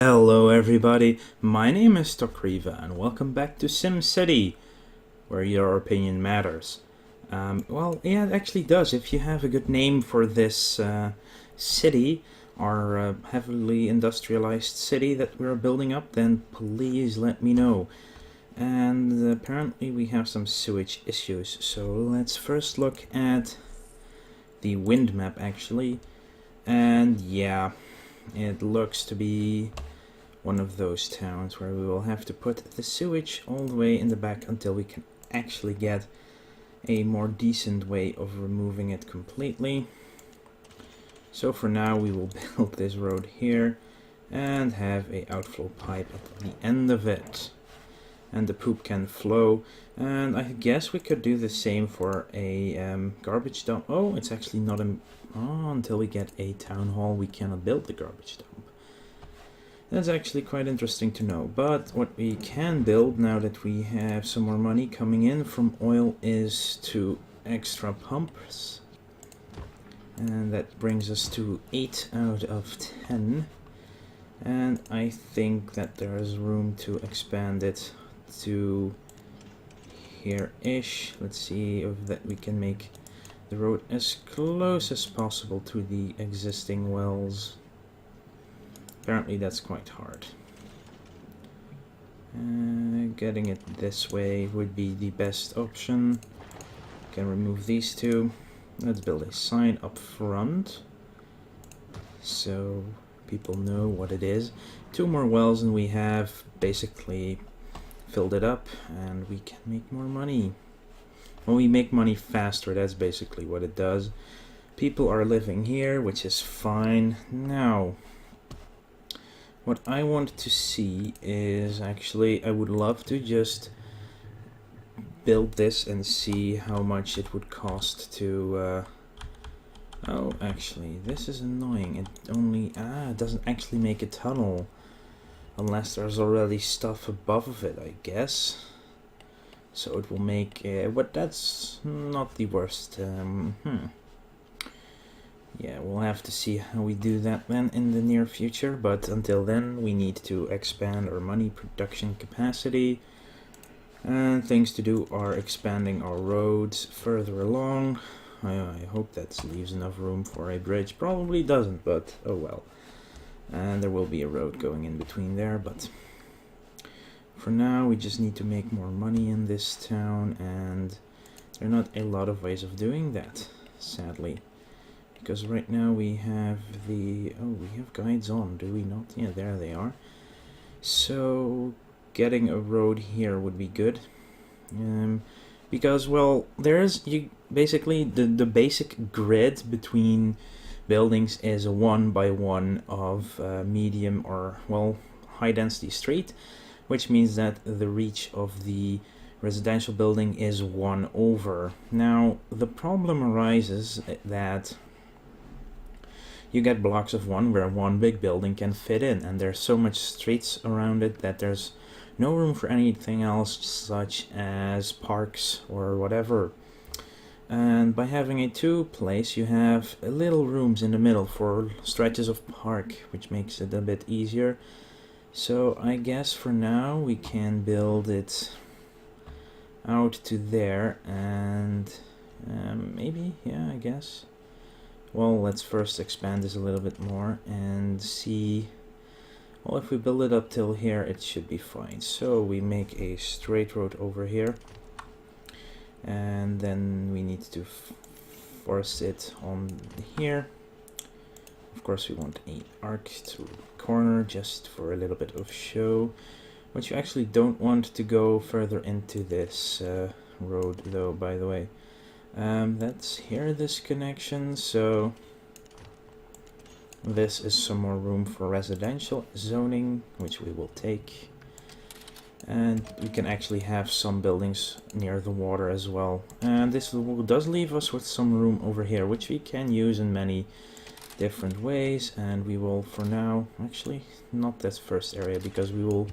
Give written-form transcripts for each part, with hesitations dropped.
Hello everybody, my name is Tokriva and welcome back to SimCity, where your opinion matters. Yeah, it actually does. If you have a good name for this city, our heavily industrialized city that we're building up, then please let me know. And apparently we have some sewage issues, so let's first look at the wind map actually. And yeah, it looks to be one of those towns where we will have to put the sewage all the way in the back until we can actually get a more decent way of removing it completely. So for now we will build this road here and have a outflow pipe at the end of it, and the poop can flow. And I guess we could do the same for a garbage dump. Oh, it's actually not a... Oh, until we get a town hall we cannot build the garbage dump. That's actually quite interesting to know. But what we can build now that we have some more money coming in from oil is 2 extra pumps. And that brings us to 8 out of 10. And I think that there is room to expand it to here-ish. Let's see if that we can make the road as close as possible to the existing wells. Apparently that's quite hard. Getting it this way would be the best option. Can remove these two. Let's build a sign up front so people know what it is. 2 more wells and we have basically filled it up and we can make more money. When we make money faster, that's basically what it does. People are living here, which is fine. Now, what I want to see is actually, I would love to just build this and see how much it would cost to... Oh, actually, this is annoying. It only... it doesn't actually make a tunnel. Unless there's already stuff above of it, I guess. So it will make... but that's not the worst. Yeah, we'll have to see how we do that then in the near future, but until then we need to expand our money production capacity. And things to do are expanding our roads further along. I hope that leaves enough room for a bridge. Probably doesn't, but oh well. And there will be a road going in between there, but for now we just need to make more money in this town, and there are not a lot of ways of doing that, sadly. Because right now we have the... Oh, we have guides on, do we not? Yeah, there they are. So, getting a road here would be good. Because, well, there's... basically, the basic grid between buildings is a 1x1 of medium or, well, high-density street. Which means that the reach of the residential building is 1 over. Now, the problem arises that... you get blocks of 1 where 1 big building can fit in, and there's so much streets around it that there's no room for anything else such as parks or whatever. And by having a 2 place you have little rooms in the middle for stretches of park, which makes it a bit easier. So I guess for now we can build it out to there, and maybe, yeah, I guess. Well, let's first expand this a little bit more and see... Well, if we build it up till here, it should be fine. So we make a straight road over here. And then we need to force it on here. Of course, we want an arc to the corner just for a little bit of show. But you actually don't want to go further into this road, though, by the way. That's here, this connection, so this is some more room for residential zoning, which we will take. And we can actually have some buildings near the water as well. And this does leave us with some room over here, which we can use in many different ways. And we will, for now, actually not that first area, because we will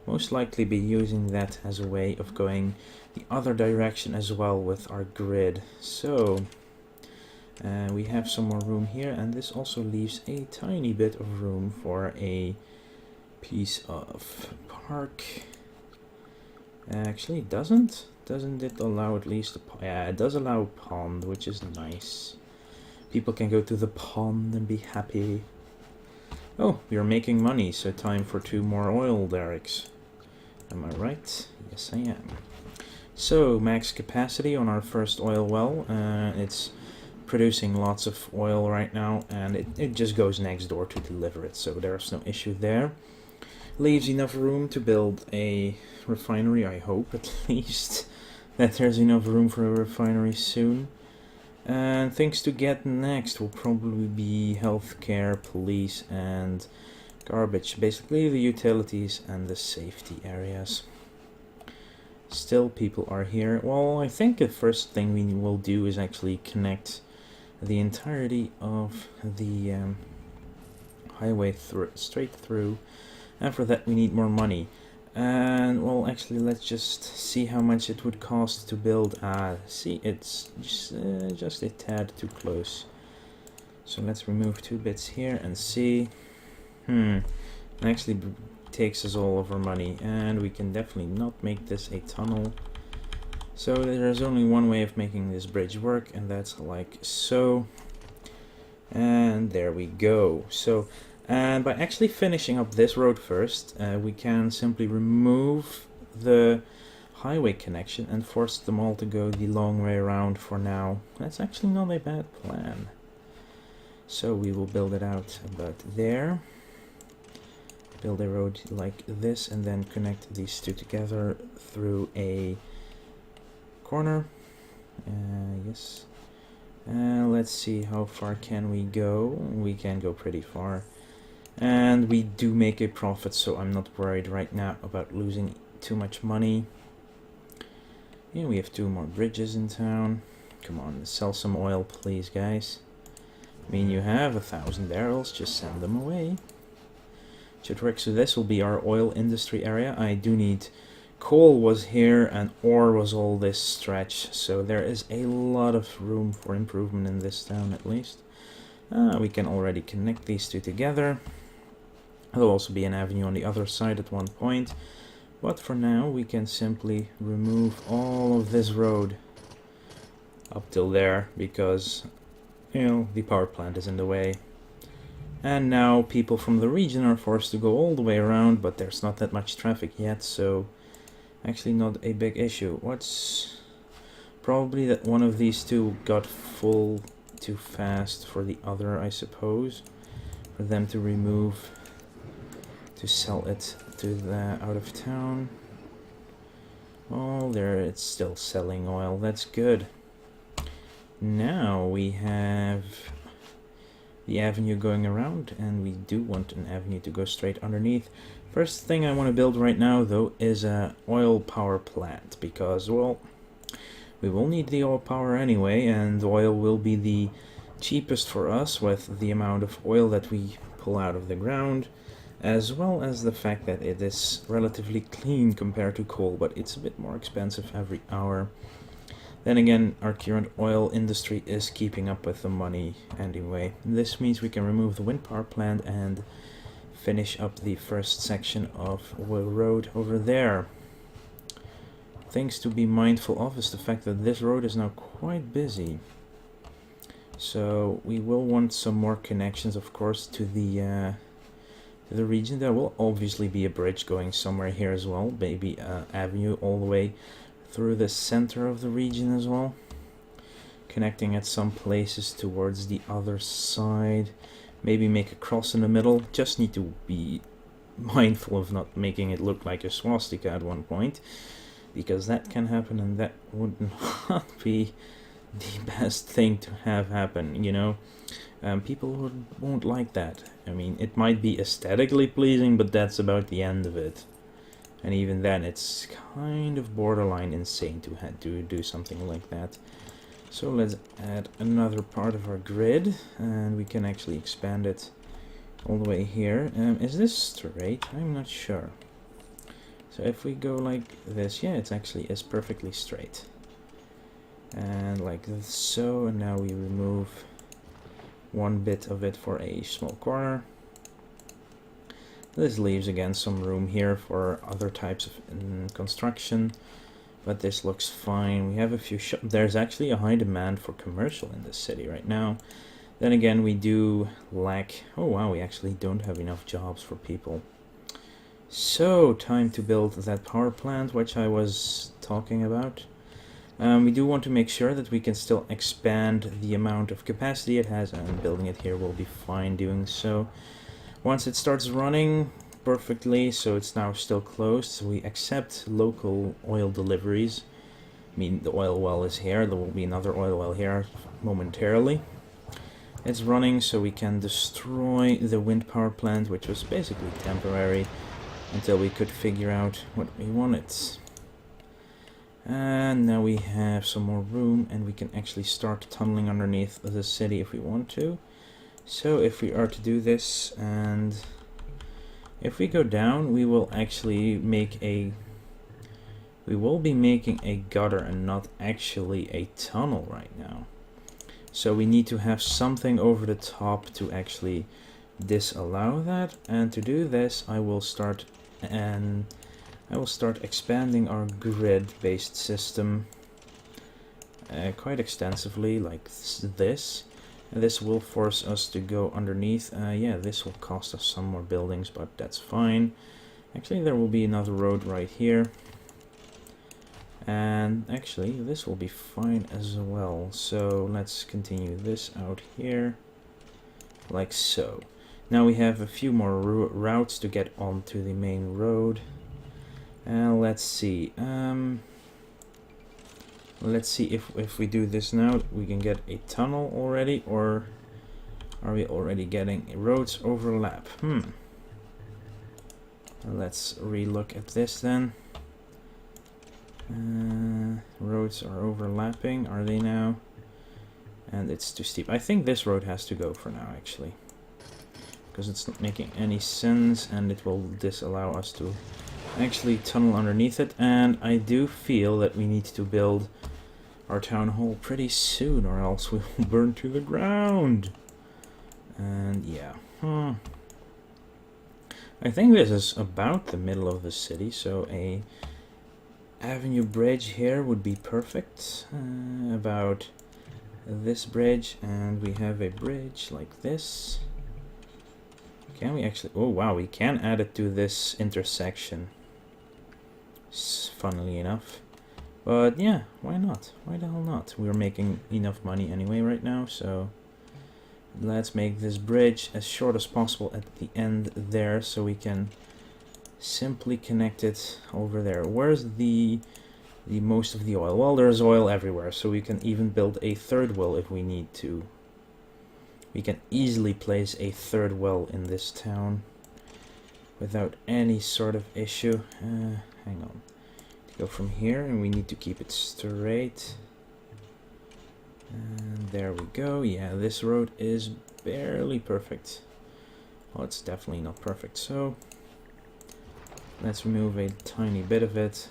most likely be using that as a way of going the other direction as well with our grid. So we have some more room here, and this also leaves a tiny bit of room for a piece of park. Actually, it doesn't. Doesn't it allow at least a yeah, it does allow a pond, which is nice. People can go to the pond and be happy. Oh, we are making money, so time for 2 more oil derricks. Am I right? Yes, I am. So, max capacity on our first oil well. It's producing lots of oil right now, and it just goes next door to deliver it, so there's no issue there. Leaves enough room to build a refinery, I hope at least that there's enough room for a refinery soon. And things to get next will probably be healthcare, police, and garbage. Basically the utilities and the safety areas. Still people are here. Well, I think the first thing we will do is actually connect the entirety of the highway straight through. And for that we need more money. And well, actually let's just see how much it would cost to build. See, it's just a tad too close. So let's remove 2 bits here and see. It actually takes us all of our money, and we can definitely not make this a tunnel. So there's only one way of making this bridge work, and that's like so. And there we go. So, and by actually finishing up this road first, we can simply remove the highway connection and force them all to go the long way around for now. That's actually not a bad plan. So we will build it out about there. Build a road like this and then connect these 2 together through a corner. Yes. Let's see, how far can we go? We can go pretty far. And we do make a profit, so I'm not worried right now about losing too much money. Yeah, we have 2 more bridges in town. Come on, sell some oil, please, guys. I mean, you have 1,000 barrels, just send them away. Should work. So this will be our oil industry area. I do need coal was here and ore was all this stretch, so there is a lot of room for improvement in this town at least. We can already connect these 2 together. There'll also be an avenue on the other side at one point, but for now we can simply remove all of this road up till there because, you know, the power plant is in the way. And now people from the region are forced to go all the way around, but there's not that much traffic yet, so actually not a big issue. What's probably that one of these 2 got full too fast for the other, I suppose, for them to remove, to sell it to the out of town. Oh, there, it's still selling oil. That's good. Now we have the avenue going around, and we do want an avenue to go straight underneath. First thing I want to build right now, though, is a oil power plant, because, well, we will need the oil power anyway, and oil will be the cheapest for us with the amount of oil that we pull out of the ground, as well as the fact that it is relatively clean compared to coal, but it's a bit more expensive every hour. Then again, our current oil industry is keeping up with the money anyway. This means we can remove the wind power plant and finish up the first section of oil road over there. Things to be mindful of is the fact that this road is now quite busy. So we will want some more connections, of course, to the region. There will obviously be a bridge going somewhere here as well, maybe an avenue all the way through the center of the region as well, connecting at some places towards the other side. Maybe make a cross in the middle. Just need to be mindful of not making it look like a swastika at one point, because that can happen, and that would not be the best thing to have happen, you know. People won't like that. I mean, it might be aesthetically pleasing, but that's about the end of it. And even then, it's kind of borderline insane to have to do something like that. So let's add another part of our grid, and we can actually expand it all the way here. Is this straight? I'm not sure. So if we go like this, yeah, it actually is perfectly straight. And like so, and now we remove 1 bit of it for a small corner. This leaves again some room here for other types of construction, but this looks fine. We have a few there's actually a high demand for commercial in this city right now. Then again, we do lack... Oh wow, we actually don't have enough jobs for people. So, time to build that power plant, which I was talking about. We do want to make sure that we can still expand the amount of capacity it has, and building it here will be fine doing so. Once it starts running perfectly, so it's now still closed, so we accept local oil deliveries. I mean, the oil well is here, there will be another oil well here momentarily. It's running, so we can destroy the wind power plant, which was basically temporary, until we could figure out what we wanted. And now we have some more room, and we can actually start tunneling underneath the city if we want to. So if we are to do this, and if we go down, we will actually make a... We will be making a gutter and not actually a tunnel right now. So we need to have something over the top to actually disallow that. And to do this, I will start expanding our grid-based system quite extensively, like this. And this will force us to go underneath. Yeah, this will cost us some more buildings, but that's fine. Actually, there will be another road right here. And actually, this will be fine as well. So let's continue this out here, like so. Now we have a few more routes to get onto the main road. And let's see. Let's see if we do this now, we can get a tunnel already, or are we already getting roads overlap? Let's relook at this then. Roads are overlapping, are they now? And it's too steep. I think this road has to go for now, actually, because it's not making any sense, and it will disallow us to actually tunnel underneath it. And I do feel that we need to build our town hall pretty soon, or else we will burn to the ground. And yeah, I think this is about the middle of the city, so a avenue bridge here would be perfect. About this bridge, and we have a bridge like this. Can we actually... Oh wow, we can add it to this intersection, funnily enough. But yeah, why not? Why the hell not? We're making enough money anyway right now, so let's make this bridge as short as possible at the end there, so we can simply connect it over there. Where's the most of the oil? Well, there's oil everywhere, so we can even build a third well if we need to. We can easily place a third well in this town without any sort of issue. Hang on. Go from here, and we need to keep it straight. And there we go. Yeah, this road is barely perfect. Well, it's definitely not perfect, so let's remove a tiny bit of it.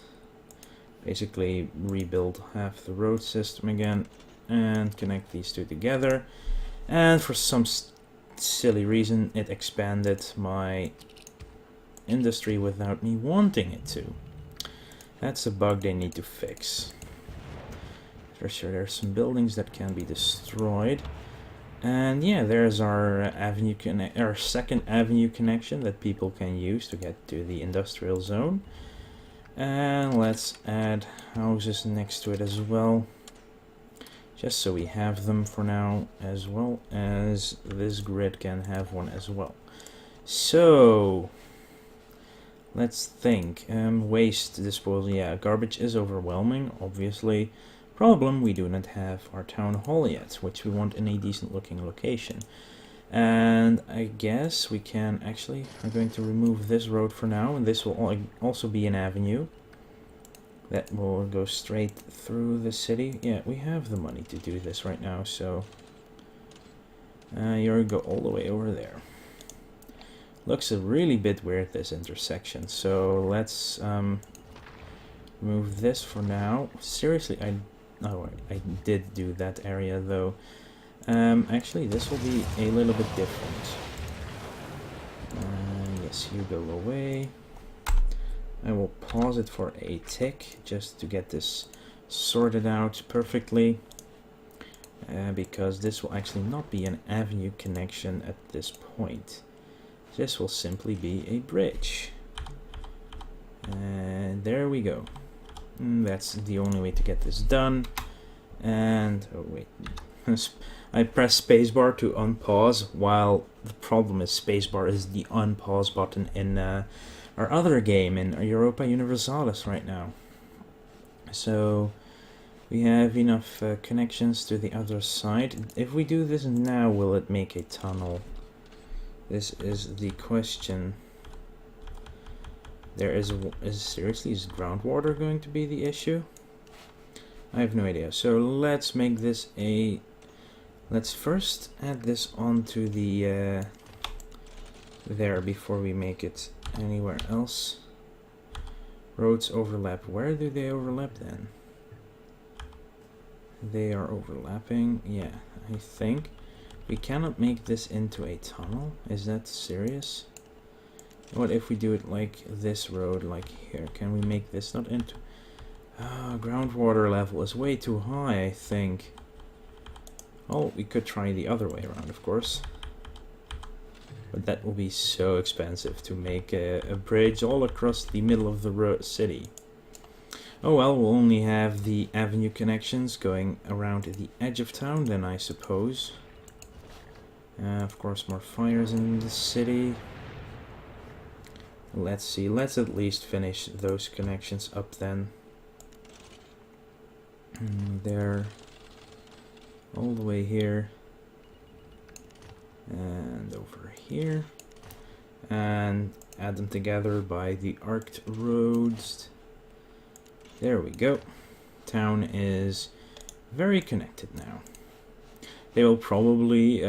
Basically rebuild half the road system again and connect these two together. And for some silly reason, it expanded my industry without me wanting it to. That's a bug they need to fix. For sure, there's some buildings that can be destroyed. And yeah, there's our our second avenue connection that people can use to get to the industrial zone. And let's add houses next to it as well, just so we have them for now, as well as this grid can have one as well. So let's think. Waste disposal. Yeah, garbage is overwhelming, obviously. Problem, we do not have our town hall yet, which we want in a decent looking location. And I guess we can actually, are going to remove this road for now, and this will also be an avenue that will go straight through the city. Yeah, we have the money to do this right now, so you're go all the way over there. Looks a really bit weird, this intersection, so let's remove this for now. Seriously, I did do that area though. Actually, this will be a little bit different. Yes, Yes, you go away. I will pause it for a tick just to get this sorted out perfectly. Because this will actually not be an avenue connection at this point. This will simply be a bridge. And there we go. That's the only way to get this done. And, oh wait, I press spacebar to unpause, while the problem is spacebar is the unpause button in our other game, in Europa Universalis right now. So we have enough connections to the other side. If we do this now, will it make a tunnel? This is the question. There is seriously, is groundwater going to be the issue? I have no idea. So let's make this a... Let's first add this onto the... there before we make it anywhere else. Roads overlap. Where do they overlap then? They are overlapping. Yeah, I think. We cannot make this into a tunnel. Is that serious? What if we do it like this road, like here? Can we make this not into... groundwater level is way too high, I think. Oh, we could try the other way around, of course. But that will be so expensive to make a bridge all across the middle of the city. Oh well, we'll only have the avenue connections going around the edge of town then, I suppose. Of course, more fires in the city. Let's see, let's at least finish those connections up then. There. All the way here. And over here. And add them together by the arced roads. There we go. Town is very connected now. They will probably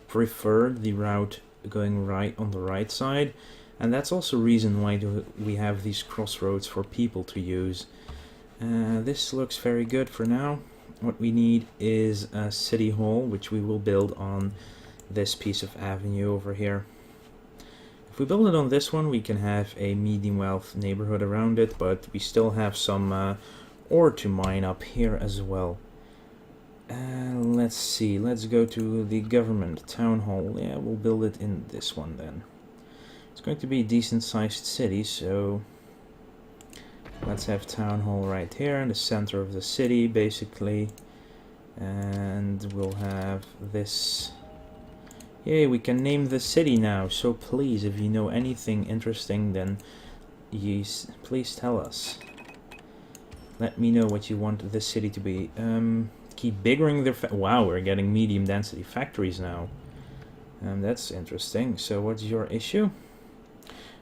prefer the route going right on the right side, and that's also a reason why we have these crossroads for people to use. This looks very good for now. What we need is a city hall, which we will build on this piece of avenue over here. If we build it on this one, we can have a medium wealth neighborhood around it, but we still have some ore to mine up here as well. Let's see, let's go to the government town hall. Yeah, we'll build it in this one then. It's going to be a decent sized city, so let's have town hall right here in the center of the city, basically. And we'll have this. Yay, we can name the city now, so please, if you know anything interesting, then please tell us. Let me know what you want this city to be. Keep biggering their... Wow, we're getting medium density factories now. That's interesting. So what's your issue?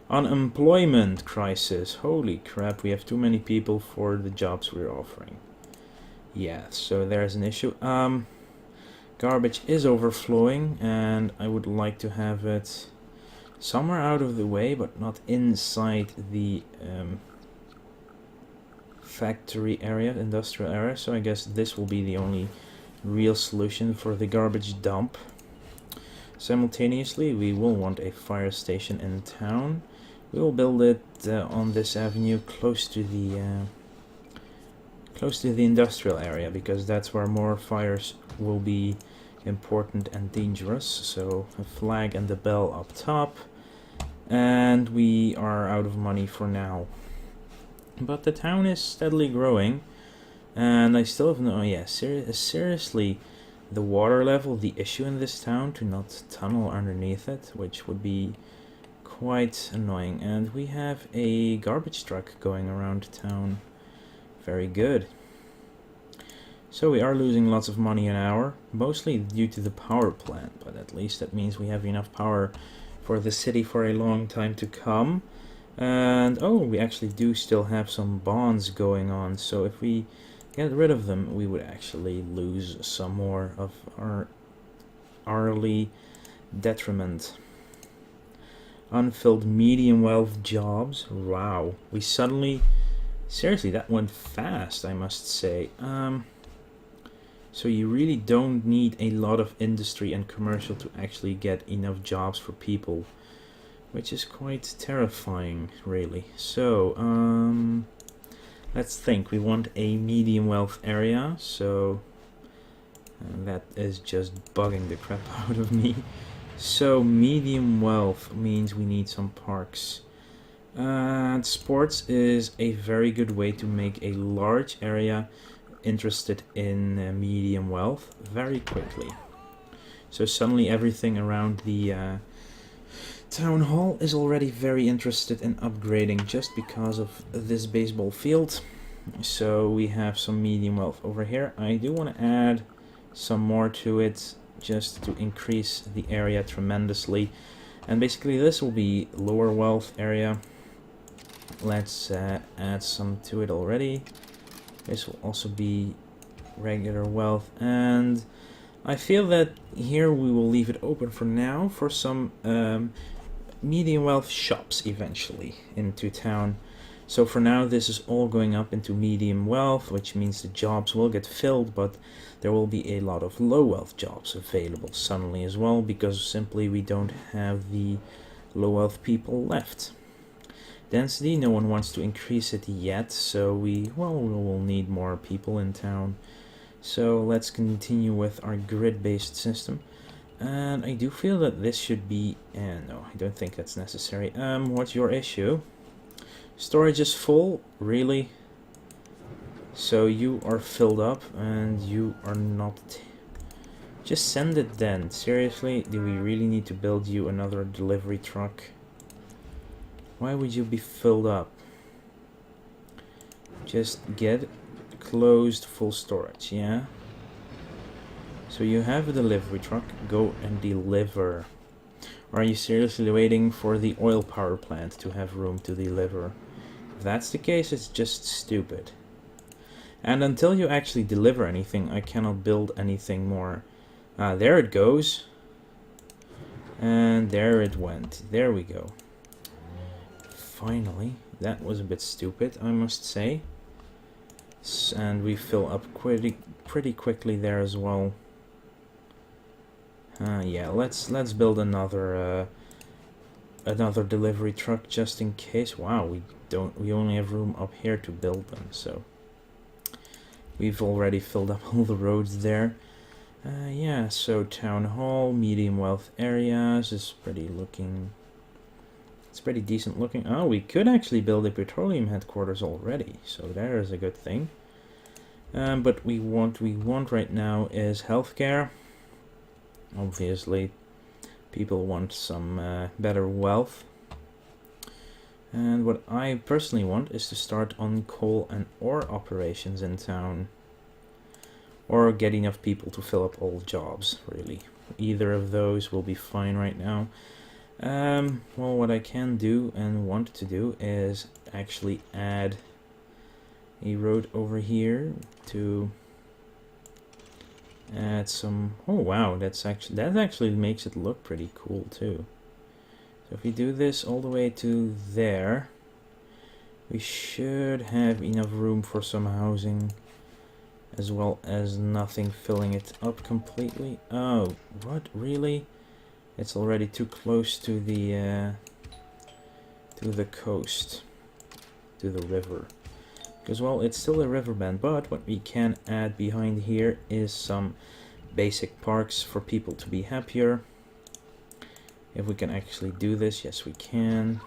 Unemployment crisis. Holy crap, we have too many people for the jobs we're offering. Yeah, so there's an issue. Garbage is overflowing, and I would like to have it somewhere out of the way, but not inside the factory area, industrial area. So I guess this will be the only real solution for the garbage dump. Simultaneously, we will want a fire station in town. We will build it on this avenue close to the industrial area, because that's where more fires will be important and dangerous. So a flag and the bell up top, and we are out of money for now. But the town is steadily growing, and I still have no... Oh yeah, seriously, the water level, the issue in this town, to not tunnel underneath it, which would be quite annoying. And we have a garbage truck going around town. Very good. So we are losing lots of money an hour, mostly due to the power plant, but at least that means we have enough power for the city for a long time to come. And oh, we actually do still have some bonds going on, so if we get rid of them, we would actually lose some more of our hourly detriment. Unfilled medium wealth jobs. Wow, we suddenly... Seriously, that went fast, I must say. So you really don't need a lot of industry and commercial to actually get enough jobs for people. which is quite terrifying, really. So, let's think. We want a medium wealth area, so that is just bugging the crap out of me. So, medium wealth means we need some parks. Sports is a very good way to make a large area interested in medium wealth very quickly. So suddenly everything around the town hall is already very interested in upgrading just because of this baseball field. So we have some medium wealth over here. I do want to add some more to it just to increase the area tremendously. And basically this will be lower wealth area. Let's add some to it already. This will also be regular wealth, and I feel that here we will leave it open for now for some medium wealth shops eventually into town. So for now this is all going up into medium wealth, which means the jobs will get filled, but there will be a lot of low wealth jobs available suddenly as well, because simply we don't have the low wealth people left. Density, no one wants to increase it yet, so we will need more people in town. So let's continue with our grid-based system. And I do feel that this should be... no, I don't think that's necessary. What's your issue? Storage is full? Really? So you are filled up and you are not... Just send it then. Seriously, do we really need to build you another delivery truck? Why would you be filled up? Just get closed full storage, yeah? So you have a delivery truck, go and deliver. Or are you seriously waiting for the oil power plant to have room to deliver? If that's the case, it's just stupid. And until you actually deliver anything, I cannot build anything more. There it goes. And there it went. There we go. Finally, that was a bit stupid, I must say. And we fill up pretty quickly there as well. Yeah, let's build another delivery truck just in case. Wow, we only have room up here to build them, so we've already filled up all the roads there. Yeah, so town hall, medium wealth areas is pretty decent looking. Oh, we could actually build a petroleum headquarters already, so there's a good thing. But what we want right now is healthcare. Obviously, people want some better wealth. And what I personally want is to start on coal and ore operations in town. Or get enough people to fill up all jobs, really. Either of those will be fine right now. Well, what I can do and want to do is actually add a road over here to add some... Oh wow, that actually makes it look pretty cool too. So if we do this all the way to there, we should have enough room for some housing, as well as nothing filling it up completely. Oh, what? Really? It's already too close to the coast, to the river. Because, well, it's still a riverbend, but what we can add behind here is some basic parks for people to be happier. If we can actually do this, yes we can.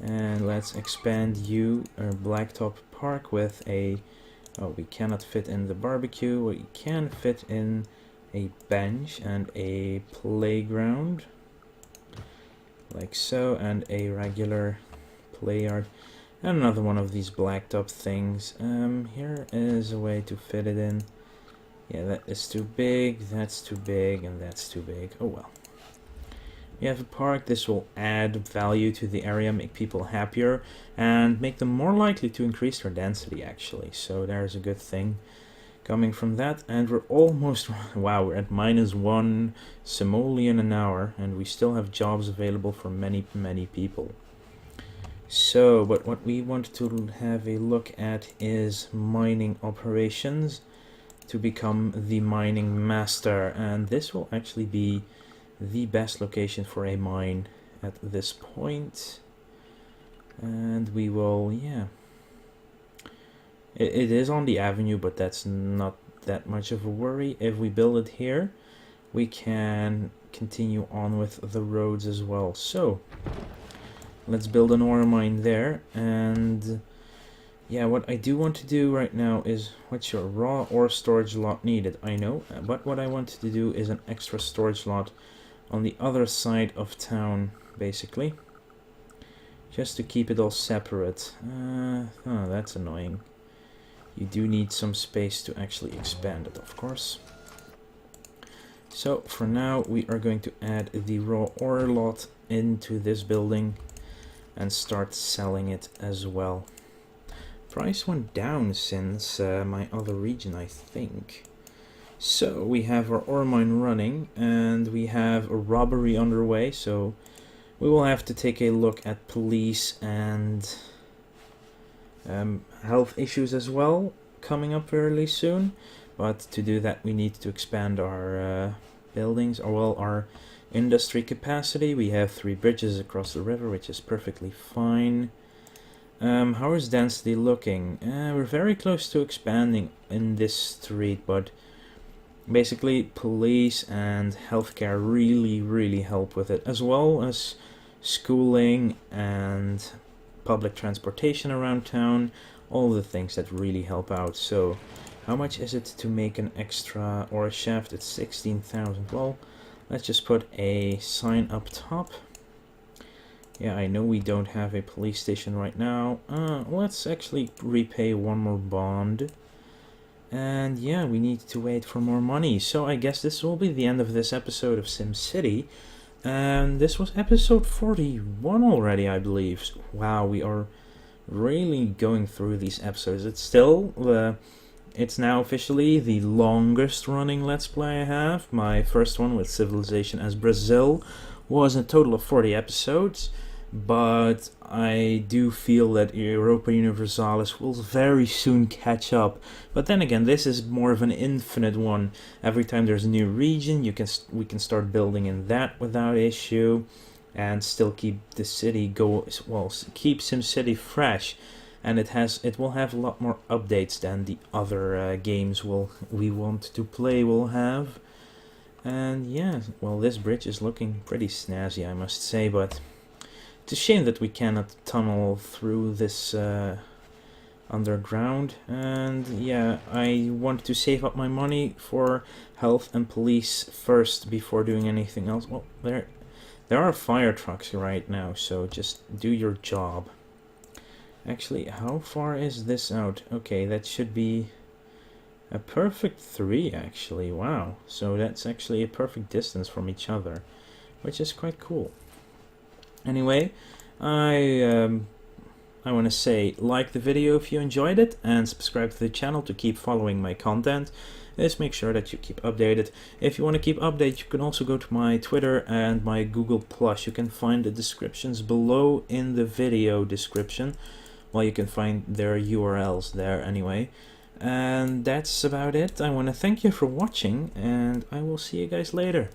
And let's expand you, our Blacktop Park, with a... Oh, we cannot fit in the barbecue. We can fit in a bench and a playground, like so, and a regular play yard, and another one of these blacktop things. Here is a way to fit it in. Yeah, that is too big, that's too big, and that's too big. Oh well. We have a park. This will add value to the area, make people happier, and make them more likely to increase their density, actually. So there's a good thing coming from that. And we're almost... Wow, we're at -1 simoleon an hour, and we still have jobs available for many people. So, but what we want to have a look at is mining operations to become the mining master. And this will actually be the best location for a mine at this point. And we will, yeah. It is on the avenue, but that's not that much of a worry. If we build it here, we can continue on with the roads as well. So let's build an ore mine there. And yeah, what I do want to do right now is, what's your raw ore storage lot needed? I know, but what I want to do is an extra storage lot on the other side of town, basically, just to keep it all separate. Oh, that's annoying. You do need some space to actually expand it, of course. So for now we are going to add the raw ore lot into this building and start selling it as well. Price went down since my other region, I think. So we have our ore mine running and we have a robbery underway, so we will have to take a look at police and health issues as well coming up fairly soon. But to do that we need to expand our buildings, or well, our industry capacity. We have 3 bridges across the river, which is perfectly fine. How is density looking? We're very close to expanding in this street, but basically police and healthcare really help with it, as well as schooling and public transportation around town, all the things that really help out. So how much is it to make an extra ore shaft? It's 16,000. Well, let's just put a sign up top. Yeah, I know we don't have a police station right now. Let's actually repay one more bond. And yeah, we need to wait for more money. So I guess this will be the end of this episode of SimCity. And this was episode 41 already, I believe. Wow, we are really going through these episodes. It's now officially the longest running Let's Play I have. My first one with Civilization as Brazil was a total of 40 episodes. But I do feel that Europa Universalis will very soon catch up. But then again, this is more of an infinite one. Every time there's a new region, we can start building in that without issue, and still keep the city keep SimCity fresh. And it will have a lot more updates than the other games we want to play will have. And yeah, well, this bridge is looking pretty snazzy, I must say, but it's a shame that we cannot tunnel through this underground. And yeah, I want to save up my money for health and police first before doing anything else. Well, there are fire trucks right now, so just do your job. Actually, how far is this out? Okay, that should be a perfect 3, actually. Wow, so that's actually a perfect distance from each other, which is quite cool. Anyway, I want to say, like the video if you enjoyed it, and subscribe to the channel to keep following my content. Just make sure that you keep updated. If you want to keep updated, you can also go to my Twitter and my Google+. You can find the descriptions below in the video description. Well, you can find their URLs there anyway. And that's about it. I want to thank you for watching, and I will see you guys later.